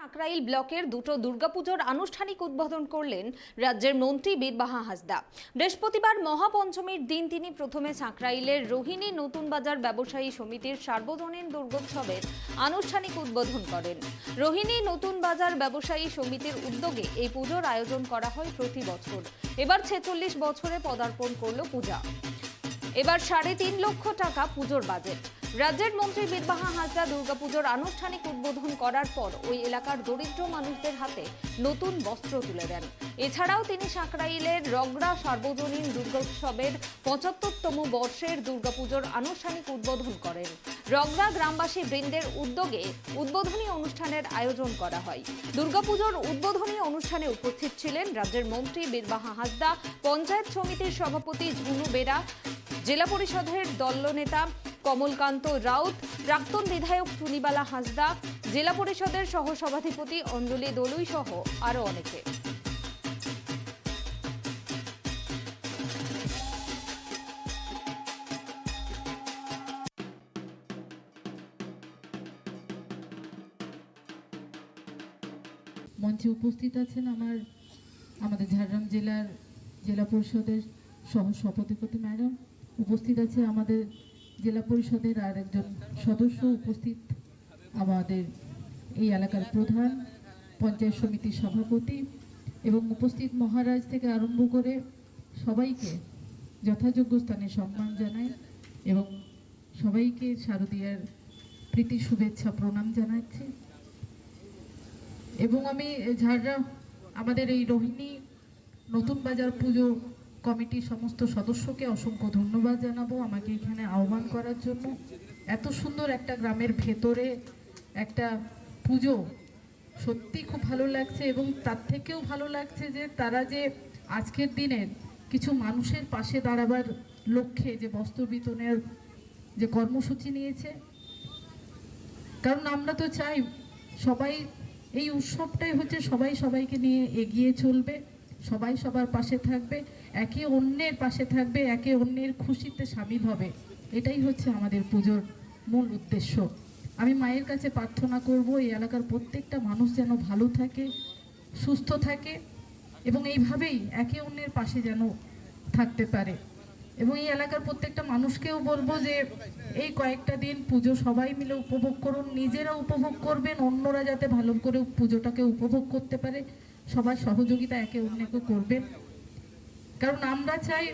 সাঁকরাইল ব্লকের দুটো দুর্গাপুজোর আনুষ্ঠানিক উদ্বোধন করলেন রাজ্যের মন্ত্রী বীরবাহা হাসদা। বৃহস্পতিবার মহাপঞ্চমীর দিন তিনি প্রথমে সাঁকরাইলের রোহিণী নতুন বাজার ব্যবসায়ী সমিতির সার্বজনীন দুর্গোৎসবের আনুষ্ঠানিক উদ্বোধন করেন। রোহিণী নতুন বাজার ব্যবসায়ী সমিতির উদ্যোগে এই পুজোর আয়োজন করা হয় প্রতি বছর। এবার 46 বছরে পদার্পণ করল পূজা। এবার 3.5 লক্ষ টাকা পুজোর বাজেট। রাজ্যের মন্ত্রী বীরবাহা হাসদা দুর্গাপুজোর আনুষ্ঠানিক উদ্বোধন করার পর ওই এলাকার দরিদ্র মানুষদের হাতে নতুন বস্ত্র তুলে দেন। এছাড়াও তিনি সাঁকরাইলের রগড়া সার্বজনীন দুর্গোৎসবের 75তম বর্ষের দুর্গাপুজোর আনুষ্ঠানিক উদ্বোধন করেন। রগড়া গ্রামবাসী বৃন্দের উদ্যোগে উদ্বোধনী অনুষ্ঠানের আয়োজন করা হয়। দুর্গাপুজোর উদ্বোধনী অনুষ্ঠানে উপস্থিত ছিলেন রাজ্যের মন্ত্রী বীরবাহা হাসদা, পঞ্চায়েত সমিতির সভাপতি ঝুনু বেরা, জেলা পরিষদের দলনেতা কমলকান্ত রাউত, প্রাক্তন বিধায়ক চুনিবালা হাসদা, জেলা পরিষদের সহসভাধিপতি অঞ্জলি দলুই সহ আরো অনেকে। মঞ্চে উপস্থিত আছেন আমাদের ঝাড়গ্রাম জেলার জেলা পরিষদের সহসভাধিপতি ম্যাডাম, উপস্থিত আছে আমাদের জেলা পরিষদের আর একজন সদস্য, উপস্থিত আমাদের এই এলাকার প্রধান, পঞ্চায়েত সমিতির সভাপতি এবং উপস্থিত মহারাজ থেকে আরম্ভ করে সবাইকে যথাযোগ্য স্থানে সম্মান জানাই এবং সবাইকে শারদীয়ার প্রীতি শুভেচ্ছা প্রণাম জানাচ্ছি। এবং আমি ঝাড়গ্রাম আমাদের এই রোহিণী নতুন বাজার পুজো কমিটির সমস্ত সদস্যকে অসংখ্য ধন্যবাদ জানাবো আমাকে এখানে আহ্বান করার জন্য। এত সুন্দর একটা গ্রামের ভেতরে একটা পুজো সত্যি খুব ভালো লাগছে এবং তার থেকেও ভালো লাগছে যে তারা যে আজকের দিনের কিছু মানুষের পাশে দাঁড়াবার লক্ষ্যে যে বস্ত্র বিতরণের যে কর্মসূচি নিয়েছে। কারণ আমরা তো চাই সবাই, এই উৎসবটাই হচ্ছে সবাই সবাইকে নিয়ে এগিয়ে চলবে, সবাই সবার পাশে থাকবে, একে অন্যের পাশে থাকবে, একে অন্যের খুশিতে সামিল হবে। এটাই হচ্ছে আমাদের পুজোর মূল উদ্দেশ্য। আমি মায়ের কাছে প্রার্থনা করব এই এলাকার প্রত্যেকটা মানুষ যেন ভালো থাকে, সুস্থ থাকে এবং এইভাবেই একে অন্যের পাশে যেন থাকতে পারে। এবং এই এলাকার প্রত্যেকটা মানুষকেও বলবো যে এই কয়েকটা দিন পুজো সবাই মিলে উপভোগ করুন, নিজেরা উপভোগ করবেন, অন্যরা যাতে ভালো করে পুজোটাকে উপভোগ করতে পারে, সবার সহযোগিতা একে অন্যকে করবেন। কারণ আমরা চাই,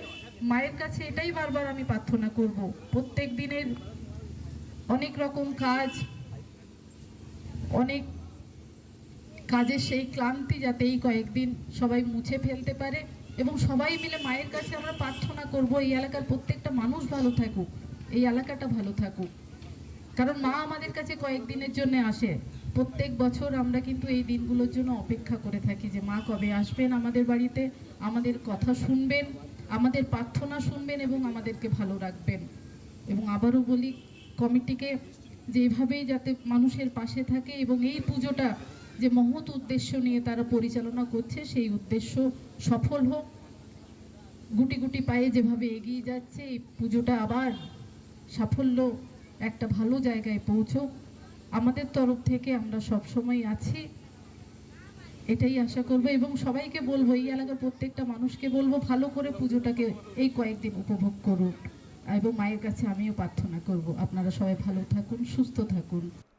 মায়ের কাছে এটাই বারবার আমি প্রার্থনা করব, প্রত্যেক দিনের অনেক রকম কাজ, অনেক কাজের সেই ক্লান্তি যাতে এই কয়েকদিন সবাই মুছে ফেলতে পারে এবং সবাই মিলে মায়ের কাছে আমরা প্রার্থনা করব এই এলাকার প্রত্যেকটা মানুষ ভালো থাকুক, এই এলাকাটা ভালো থাকুক। কারণ মা আমাদের কাছে কয়েকদিনের জন্য আসে, প্রত্যেক বছর আমরা কিন্তু এই দিনগুলোর জন্য অপেক্ষা করে থাকি যে মা কবে আসবেন আমাদের বাড়িতে, আমাদের কথা শুনবেন, আমাদের প্রার্থনা শুনবেন এবং আমাদেরকে ভালো রাখবেন। এবং আবারও বলি কমিটিকে যে এভাবেই যাতে মানুষের পাশে থাকে এবং এই পুজোটা যে মহৎ উদ্দেশ্য নিয়ে তারা পরিচালনা করছে সেই উদ্দেশ্য সফল হোক। গুটি গুটি পায়ে যেভাবে এগিয়ে যাচ্ছে এই পুজোটা আবার সাফল্য একটা ভালো জায়গায় পৌঁছোক, আমাদের তরফ থেকে আমরা সব সময় আছি, এটাই আশা করব। এবং সবাইকে বলবো, এই এলাকার প্রত্যেকটা মানুষকে বলবো ভালো করে পুজোটাকে এই কয়েকদিন উপভোগ করুন এবং মায়ের কাছে আমিও প্রার্থনা করব আপনারা সবাই ভালো থাকুন, সুস্থ থাকুন।